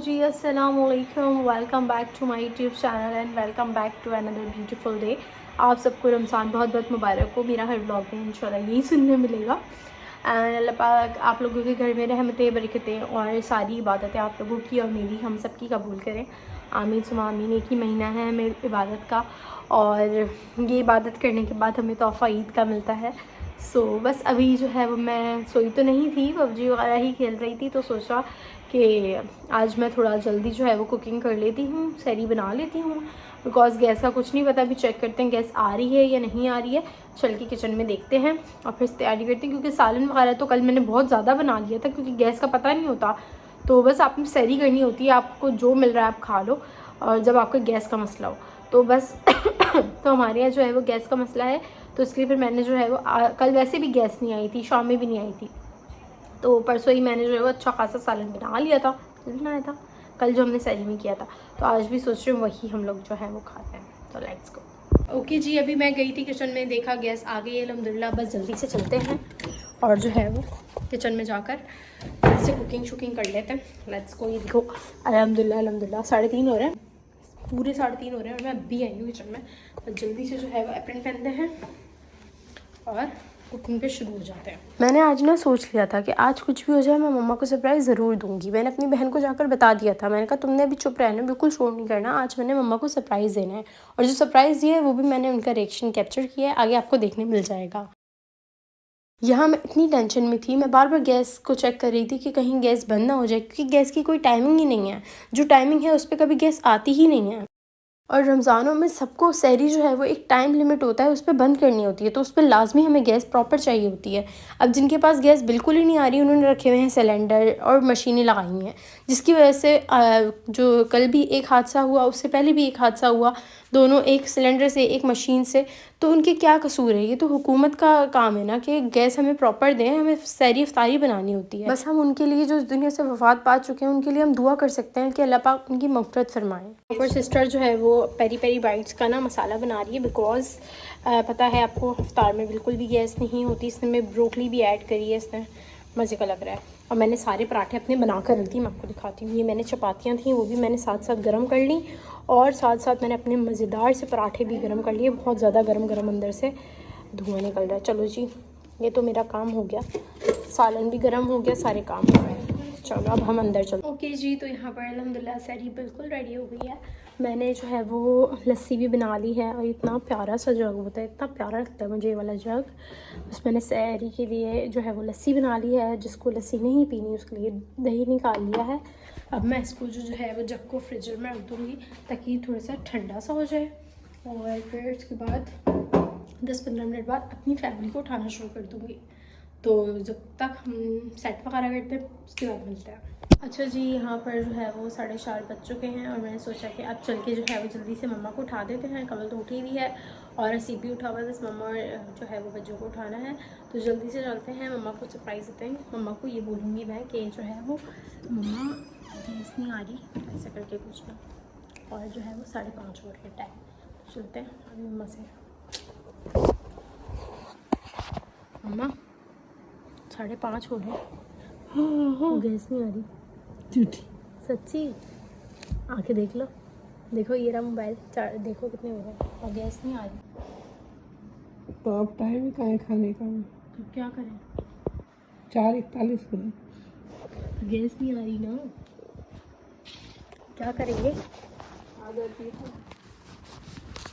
जी अस्सलाम वालेकुम, welcome back to my YouTube channel and welcome back to another beautiful day. आप सबको रमज़ान बहुत बहुत मुबारक हो। मेरा हर ब्लॉग में इंशाल्लाह यही सुनने मिलेगा। एंड अल्लाह पाक आप लोगों के घर में रहमतें बरकतें और सारी इबादतें आप लोगों की और मेरी हम सब की कबूल करें। आमीन सुमा आमीन। एक ही महीना है हमें इबादत का और ये इबादत करने के बाद हमें तोहफ़ा ईद का मिलता है। बस अभी जो है वो मैं सोई तो नहीं थी, पबजी वगैरह ही खेल रही थी, तो सोचा कि आज मैं थोड़ा जल्दी जो है वो कुकिंग कर लेती हूँ, सैरी बना लेती हूँ। बिकॉज़ गैस का कुछ नहीं पता, अभी चेक करते हैं गैस आ रही है या नहीं आ रही है। चल के किचन में देखते हैं और फिर तैयारी करते हैं, क्योंकि सालन वगैरह तो कल मैंने बहुत ज़्यादा बना लिया था, क्योंकि गैस का पता नहीं होता। तो बस आपने सैरी करनी होती है, आपको जो मिल रहा है आप खा लो, और जब आपका गैस का मसला हो तो बस तो हमारे यहाँ जो है वो गैस का मसला है, तो इसके लिए फिर मैंने जो है वो कल वैसे भी गैस नहीं आई थी, शाम में भी नहीं आई थी, तो परसों ही मैंने जो है वो अच्छा खासा सालन बना लिया था। कल बनाया था, कल जो हमने सैरी में किया था, तो आज भी सोच रहे हैं वही हम लोग जो है वो खाते हैं। तो लेट्स गो। ओके जी, अभी मैं गई थी किचन में, देखा गैस आ गई है अल्हम्दुलिल्लाह। बस जल्दी से चलते हैं और जो है वो किचन में जाकर जल्दी से कुकिंग शुकिंग कर लेते हैं। Let's go. ये देखो अल्हम्दुलिल्लाह अल्हम्दुलिल्लाह 3:30 हो रहे हैं, पूरे 3:30 हो रहे हैं और मैं अभी आई हूँ किचन में। तो जल्दी से जो है वो एप्रन पहनते हैं और कुकिंग पे शुरू हो जाते हैं। मैंने आज ना सोच लिया था कि आज कुछ भी हो जाए मैं मम्मा को सरप्राइज़ ज़रूर दूंगी। मैंने अपनी बहन को जाकर बता दिया था, मैंने कहा तुमने अभी चुप रहना, बिल्कुल शोर नहीं करना, आज मैंने मम्मा को सरप्राइज़ देना है। और जो सरप्राइज़ दिया है वो भी मैंने उनका रिएक्शन कैप्चर किया है, आगे आपको देखने मिल जाएगा। यहाँ मैं इतनी टेंशन में थी, मैं बार बार गैस को चेक कर रही थी कि कहीं गैस बंद ना हो जाए, क्योंकि गैस की कोई टाइमिंग ही नहीं है। जो टाइमिंग है उस पर कभी गैस आती ही नहीं है। और रमज़ानों में सबको सहरी जो है वो एक टाइम लिमिट होता है, उस पर बंद करनी होती है, तो उस पर लाजमी हमें गैस प्रॉपर चाहिए होती है। अब जिनके पास गैस बिल्कुल ही नहीं आ रही, उन्होंने रखे हुए हैं सिलेंडर और मशीनें लगाई हैं, जिसकी वजह से जो कल भी एक हादसा हुआ, उससे पहले भी एक हादसा हुआ, दोनों एक सिलेंडर से एक मशीन से। तो उनके क्या कसूर है? ये तो हुकूमत का काम है ना कि गैस हमें प्रॉपर दें, हमें सहरी इफ्तारी बनानी होती है। बस हम उनके लिए जो इस दुनिया से वफ़ात पा चुके हैं उनके लिए हम दुआ कर सकते हैं कि अल्लाह पाक उनकी मग़फ़िरत फरमाए। और सिस्टर जो है वो पेरी पेरी बाइट्स का ना मसाला बना रही है, बिकॉज़ पता है आपको इफ्तार में बिल्कुल भी गैस नहीं होती। इसमें मैं ब्रोकली भी ऐड करी है, इसमें मज़े का लग रहा है। और मैंने सारे पराठे अपने बना कर रख दी, मैं आपको दिखाती हूँ। ये मैंने चपातियाँ थी वो भी मैंने साथ साथ गर्म कर ली, और साथ साथ मैंने अपने मज़ेदार से पराठे भी गर्म कर लिए। बहुत ज़्यादा गर्म गर्म अंदर से धुआं निकल रहा है। चलो जी, ये तो मेरा काम हो गया, सालन भी गर्म हो गया, सारे काम हो गए। चलो अब हम अंदर चलते। ओके जी, तो यहाँ पर अल्हम्दुलिल्लाह सहरी बिल्कुल रेडी हो गई है। मैंने जो है वो लस्सी भी बना ली है, और इतना प्यारा सा जग होता है, इतना प्यारा लगता है मुझे ये वाला जग। बस मैंने सहरी के लिए जो है वो लस्सी बना ली है, जिसको लस्सी नहीं पीनी उसके लिए दही निकाल लिया है। अब मैं इसको जो है वो जग को फ्रिज में रख दूँगी, ताकि थोड़ा सा ठंडा सा हो जाए, और फिर उसके बाद 10-15 मिनट बाद अपनी फैमिली को उठाना शुरू कर दूँगी। तो जब तक हम सेट वगैरह करते हैं उसके बाद मिलते हैं। अच्छा जी, यहाँ पर जो है वो 4:30 बज चुके हैं, और मैंने सोचा कि अब चल के जो है वो जल्दी से मम्मा को उठा देते हैं। कमल तो उठी हुई है और असीब भी उठा हुआ है, बस मम्मा जो है वो बच्चों को उठाना है। तो जल्दी से चलते हैं, मम्मा को सरप्राइज़ देते हैं। मम्मा को ये बोलूँगी मैं कि जो है वो मम्मा गैस नहीं आ रही, ऐसा करके पूछना। और जो है वो 5:30 हो रहे टाइम। चलते हैं अभी मम्मा से। मम्मा 5:30 हो रहे, गैस नहीं आ रही। झूठी सच्ची, आंखें देख लो, देखो ये रहा मोबाइल, देखो कितने हो रहे हैं और गैस नहीं आ रही। तो अब टाइम ही कहाँ है खाने का? तो क्या करें? 4:41 हुए, गैस नहीं आ रही ना, क्या करेंगे?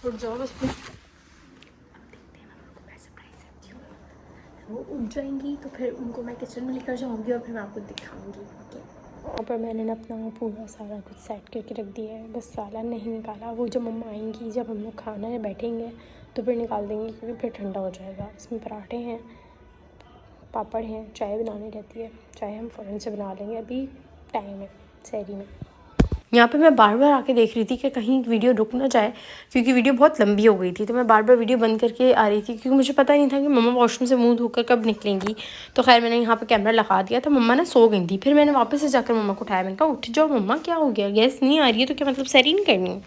उठ जाओ बस। वो उठ जाएंगी तो फिर उनको मैं किचन में लेकर जाऊंगी और फिर मैं आपको दिखाऊंगी। वहाँ पर मैंने ना अपना पूरा सारा कुछ सेट करके रख दिया है, बस सालन नहीं निकाला। वो जब मम्मा आएंगी, जब हम लोग खाना है बैठेंगे तो फिर निकाल देंगे, क्योंकि फिर ठंडा हो जाएगा। इसमें पराठे हैं, पापड़ हैं, चाय बनानी रहती है, चाय हम फ़ौरन से बना लेंगे, अभी टाइम है सहरी में। यहाँ पे मैं बार बार आके देख रही थी कि कहीं वीडियो रुक ना जाए, क्योंकि वीडियो बहुत लंबी हो गई थी। तो मैं बार बार वीडियो बंद करके आ रही थी, क्योंकि मुझे पता नहीं था कि मम्मा वॉशरूम से मुंह धोकर कब निकलेंगी। तो खैर मैंने यहाँ पे कैमरा लगा दिया था, मम्मा ना सो गई थी। फिर मैंने वापस से जाकर मम्मा को उठाया, मैंने कहा उठ जाओ मम्मा, क्या हो गया, गैस नहीं आ रही है तो क्या मतलब सहरी नहीं करनी?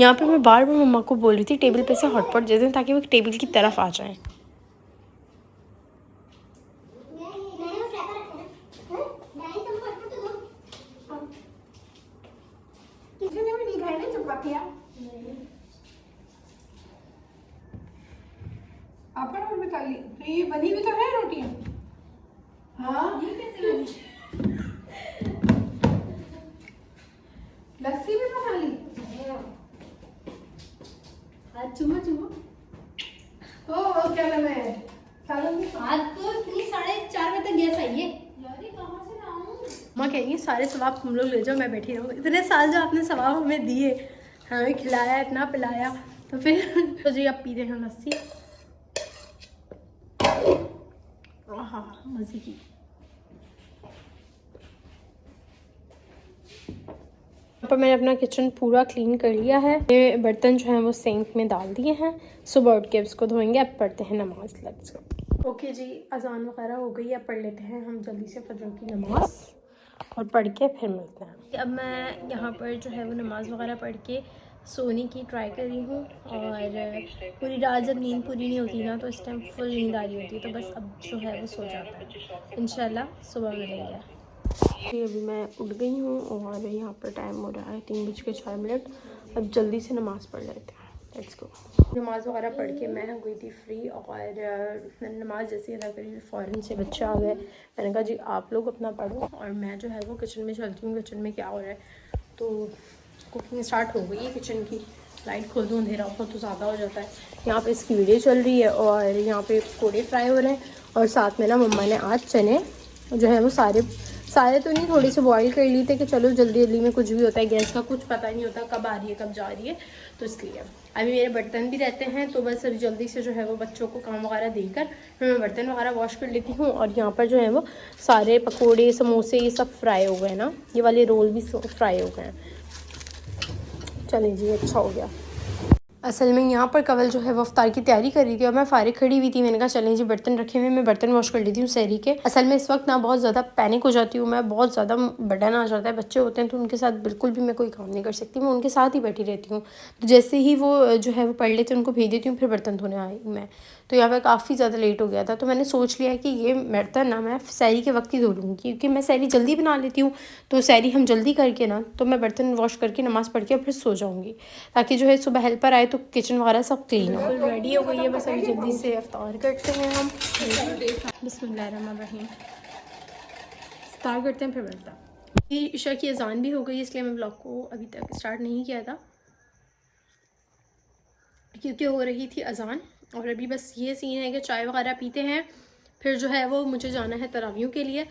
यहाँ पे मैं बार बार मम्मा को बोल रही थी टेबल पे से हॉटपॉट दे दें ताकि वो टेबल की तरफ आ जाएं। आपका और भी खा ली तो ये बनी भी तो है रोटियां। हाँ ये कैसे बनी? लस्सी भी बना ली। आज चुमा चुमा ओ क्या नाम है सालन में आज तो इतनी 4:30 बजे तक गैस आई है यार, ये कहाँ से लाऊं? माँ कहेंगी सारे सवाब तुम लोग ले जाओ, मैं बैठी रहूँ। इतने साल जो आपने सवाब हमें दिए, हमें खिलाया, इतना पिलाया, तो फिर तो जी आप पी रहे हैं लस्सी। आहा मज़े की। यहाँ पर मैंने अपना किचन पूरा क्लीन कर लिया है। ये बर्तन जो हैं वो सिंक में डाल दिए हैं, सुबह उठ के उसको धोएंगे। अब पढ़ते हैं नमाज। Let's go. ओके जी, अजान वगैरह हो गई है, अब पढ़ लेते हैं हम जल्दी से फजर की नमाज और पढ़ के फिर मिलते हैं। अब मैं यहाँ पर जो है वो नमाज वगैरह पढ़ के सोने की ट्राई कर रही हूँ, और पूरी रात जब नींद पूरी नहीं होती ना तो इस टाइम फुल नींद आ रही होती है, तो बस अब जो है वो सो जाता है। इंशाल्लाह सुबह मिलेंगे। अभी मैं उठ गई हूँ और यहाँ पर टाइम हो रहा है 3:04। अब जल्दी से नमाज़ पढ़ लेते हैं। Let's go. नमाज़ वगैरह पढ़ के मैं गई थी फ्री, और मैंने नमाज़ जैसे अदा करी फ़ौरन से बच्चे आ गए। मैंने कहा जी आप लोग अपना पढ़ो और मैं जो है वो किचन में चलती हूँ, किचन में क्या हो रहा है। तो कुकिंग स्टार्ट हो गई है किचन की। लाइट खोल दूँ, अंधेरा बहुत तो ज़्यादा हो जाता है। यहाँ पे इसकी वीडियो चल रही है और यहाँ पे पकौड़े फ्राई हो रहे हैं, और साथ में ना मम्मा ने आज चने जो है वो सारे तो नहीं, थोड़ी सी बॉईल कर ली थे कि चलो जल्दी जल्दी में कुछ भी होता है, गैस का कुछ पता नहीं होता कब आ रही है कब जा रही है, तो इसलिए अभी मेरे बर्तन भी रहते हैं, तो बस अभी जल्दी से जो है वो बच्चों को काम वगैरह देकर फिर मैं बर्तन वगैरह वॉश कर लेती हूँ। और यहाँ पर जो है वो सारे पकोड़े समोसे ये सब फ्राई हो गए ना, ये वाले रोल भी फ्राई हो गए हैं। चलें जी, अच्छा हो गया। असल में यहाँ पर कवल जो है वो अफ्तार की तैयारी कर रही थी और मैं फारिग खड़ी हुई थी। मैंने कहा चलें जी बर्तन रखे हुए, मैं बर्तन वॉश कर लेती हूँ सहरी के। असल में इस वक्त ना बहुत ज़्यादा पैनिक हो जाती हूँ मैं, बहुत ज़्यादा बर्डन आ जाता है। बच्चे होते हैं तो उनके साथ बिल्कुल भी मैं कोई काम नहीं कर सकती, मैं उनके साथ ही बैठी रहती हूँ। तो जैसे ही वो जो है वो पढ़ लेते हैं उनको भेज देती हूँ, फिर बर्तन धोने आई मैं। तो यहाँ पर काफ़ी ज़्यादा लेट हो गया था, तो मैंने सोच लिया कि ये बर्तन ना मैं सहरी के वक्त ही धो लूँगी, क्योंकि मैं सहरी जल्दी बना लेती हूँ। तो सहरी हम जल्दी करके ना, तो मैं बर्तन वॉश करके नमाज़ पढ़ के फिर सो जाऊँगी, ताकि जो है सुबह हेल्पर आए तो किचन वगैरह सब क्लीन हो। बिल्कुल रेडी हो गई है, बस अभी जल्दी से इफ्तार करते हैं हम। बिस्मिल्लाहिर्रहमानिर्रहीम। इफ्तार करते हैं फिर मिलता है। ये इशा की अजान भी हो गई, इसलिए मैं ब्लॉग को अभी तक स्टार्ट नहीं किया था, क्योंकि हो रही थी अजान। और अभी बस ये सीन है कि चाय वगैरह पीते हैं, फिर जो है वो मुझे जाना है तरावियों के लिए।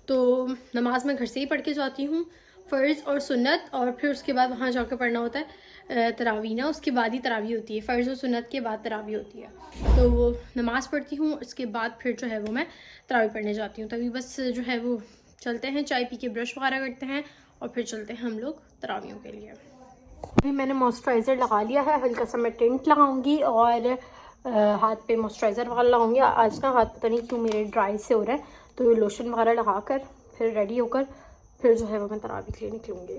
तो नमाज मैं घर से ही पढ़ के जाती हूँ, फ़र्ज़ और सुन्नत, और फिर उसके बाद वहाँ जाकर पढ़ना होता है तरावी ना, उसके बाद ही तरावी होती है। फ़र्ज़ और सुन्नत के बाद तरावी होती है। तो वो नमाज़ पढ़ती हूँ, उसके बाद फिर जो है वो मैं तरावी पढ़ने जाती हूँ। तभी बस जो है वो चलते हैं, चाय पी के ब्रश वगैरह करते हैं और फिर चलते हैं हम लोग तरावियों के लिए। अभी मैंने मॉइस्चराइज़र लगा लिया है, हल्का सा मैं टिंट लगाऊंगी और हाथ पे मॉइस्चराइज़र वगैरह लगाऊंगी। आज ना हाथ पता नहीं क्यों मेरे ड्राई से हो रहा है, तो ये लोशन वगैरह लगा कर फिर रेडी होकर फिर जो है वो मैं तरावी के लिए निकलूँगी।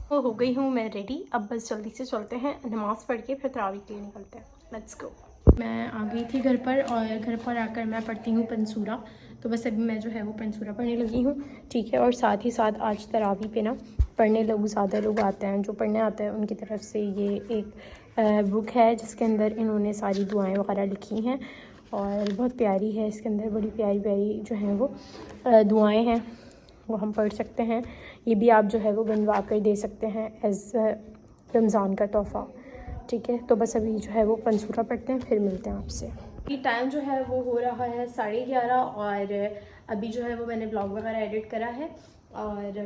तो हो गई हूँ मैं रेडी, अब बस जल्दी से चलते हैं, नमाज़ पढ़ के फिर तरावी के लिए निकलते हैं। Let's go. मैं आ गई थी घर पर, और घर पर आकर मैं पढ़ती हूँ पंसूरा। तो बस अभी मैं जो है वो पंसूरा पढ़ने लगी हूँ, ठीक है। और साथ ही साथ आज तरावी पे ना पढ़ने लोग ज़्यादा लोग आते हैं, जो पढ़ने आते हैं उनकी तरफ से ये एक बुक है जिसके अंदर इन्होंने सारी दुआएं वगैरह लिखी हैं, और बहुत प्यारी है। इसके अंदर बड़ी प्यारी प्यारी जो हैं वो दुआएं हैं, वो हम पढ़ सकते हैं। ये भी आप जो है वो बनवा कर दे सकते हैं एज़ रमज़ान का तोहफ़ा, ठीक है। तो बस अभी जो है वो पंसूरा पढ़ते हैं, फिर मिलते हैं आपसे। ये टाइम जो है वो हो रहा है 11:30, और अभी जो है वो मैंने ब्लॉग वगैरह एडिट करा है, और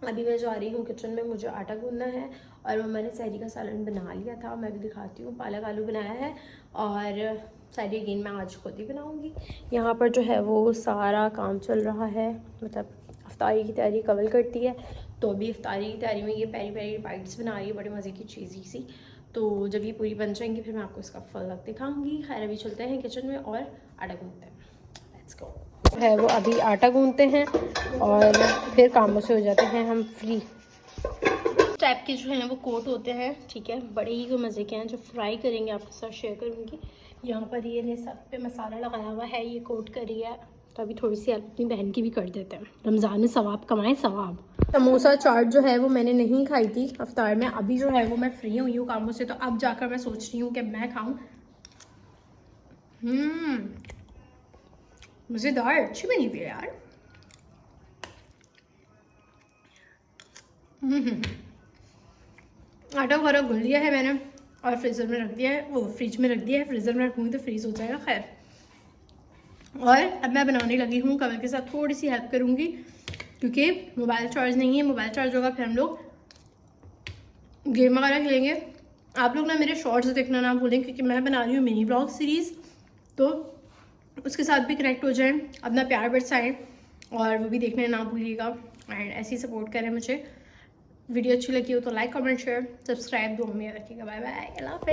अभी मैं जा रही हूँ किचन में, मुझे आटा गूंदना है। और मम्मा ने सहरी का सालन बना लिया था, मैं भी दिखाती हूँ। पालक आलू बनाया है, और सहरी अगेन मैं आज खुद ही बनाऊँगी। यहाँ पर जो है वो सारा काम चल रहा है, मतलब अफ्तारी की तैयारी कवल करती है, तो अभी अफ्तारी की तैयारी में ये प्यारी प्यारी बाइट्स बना रही है, बड़ी मज़े की चीज़ी सी। तो जब ये पूरी बन जाएंगी फिर मैं आपको इसका फल दिखाऊंगी। खैर अभी चलते हैं किचन में और आटा गूंदते हैं। Let's go. है वो अभी आटा गूंदते हैं और फिर कामों से हो जाते हैं हम फ्री। टाइप के जो हैं वो कोट होते हैं, ठीक है, बड़े ही मज़े के हैं जो फ्राई करेंगे आपके साथ शेयर करूँगी। यहाँ पर ये सब पे मसाला लगाया हुआ है, ये कोट करी है। तो अभी थोड़ी सी हेल्प अपनी बहन की भी कर देते हैं, रमज़ान में सवाब कमाएं सवाब। समोसा चाट जो है वो मैंने नहीं खाई थी अफ्तार में, अभी जो है वो मैं फ्री हुई हूँ कामों से, तो अब जाकर मैं सोच रही हूँ कि मैं खाऊँ। मज़ेदार, अच्छी बनी हुई है यार। आटा वगैरह घुल दिया है मैंने और फ्रीज़र में रख दिया है, वो फ्रिज में रख दिया है। फ्रीज़र में रखूँगी तो फ्रीज़ हो जाएगा। खैर, और अब मैं बनाने लगी हूँ, कमल के साथ थोड़ी सी हेल्प करूँगी क्योंकि मोबाइल चार्ज नहीं है। मोबाइल चार्ज होगा फिर हम लोग गेम वगैरह खेलेंगे। आप लोग ना मेरे शॉर्ट्स देखना ना भूलें क्योंकि मैं बना रही हूँ मिनी ब्लॉग सीरीज़, तो उसके साथ भी कनेक्ट हो जाएं, अपना प्यार बरसाएं और वो भी देखने ना भूलिएगा। एंड ऐसे ही सपोर्ट करें मुझे। वीडियो अच्छी लगी हो तो लाइक कमेंट शेयर सब्सक्राइब दुआ में रखिएगा। बाय बाय, अल्लाह हाफ़िज़।